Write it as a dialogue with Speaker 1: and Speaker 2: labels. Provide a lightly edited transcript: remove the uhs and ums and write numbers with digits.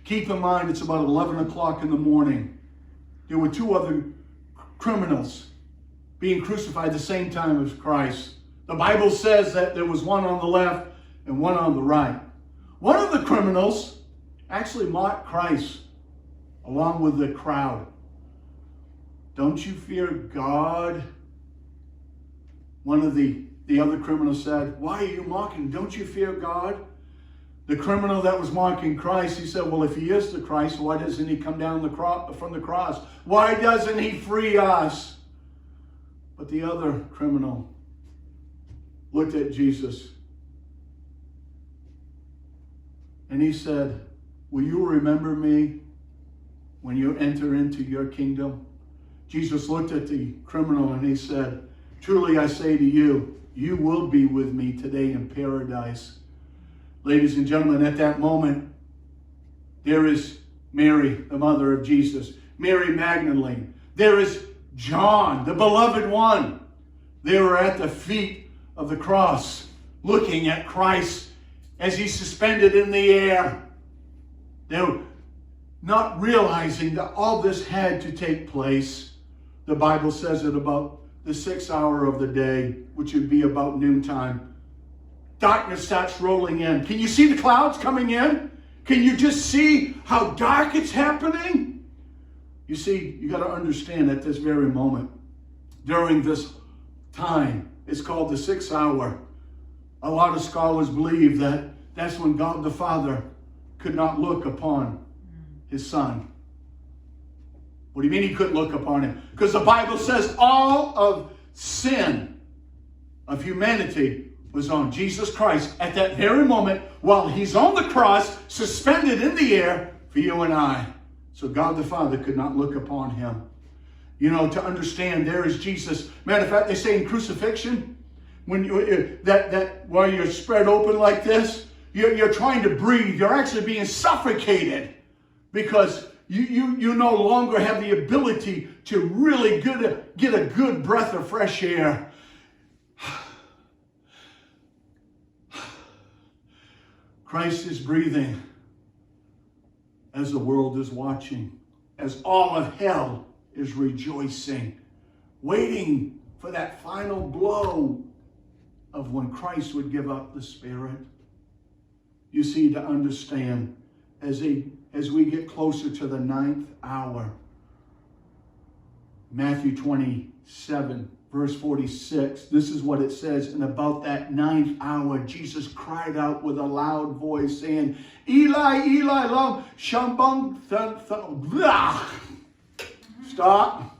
Speaker 1: Keep in mind, it's about 11 o'clock in the morning. There were two other criminals being crucified at the same time as Christ. The Bible says that there was one on the left and one on the right. One of the criminals actually mocked Christ along with the crowd. Don't you fear God? One of the other criminals said, why are you mocking? Don't you fear God? The criminal that was mocking Christ, he said, well, if he is the Christ, why doesn't he come down from the cross? Why doesn't he free us? But the other criminal looked at Jesus and he said, will you remember me when you enter into your kingdom? Jesus looked at the criminal and he said, truly I say to you, you will be with me today in paradise. Ladies and gentlemen, at that moment, there is Mary, the mother of Jesus, Mary Magdalene. There is John, the beloved one. They were at the feet of the cross, looking at Christ as he's suspended in the air. They were not realizing that all this had to take place. The Bible says it about the 6th hour of the day, which would be about noontime. Darkness starts rolling in. Can you see the clouds coming in? Can you just see how dark it's happening? You see, you got to understand at this very moment, during this time, it's called the 6th hour. A lot of scholars believe that that's when God the Father could not look upon his Son. What do you mean he couldn't look upon him? Because the Bible says all of sin of humanity was on Jesus Christ at that very moment while he's on the cross, suspended in the air for you and I. So God the Father could not look upon him. You know, to understand, there is Jesus. Matter of fact, they say in crucifixion, when you, while you're spread open like this, you're trying to breathe. You're actually being suffocated because you no longer have the ability to really get a good breath of fresh air. Christ is breathing as the world is watching, as all of hell is rejoicing, waiting for that final blow of when Christ would give up the Spirit. You see, to understand, as we get closer to the 9th hour, Matthew 27, verse 46, this is what it says. And about that 9th hour, Jesus cried out with a loud voice, saying, Eli, Eli, lama sabachthani. Stop.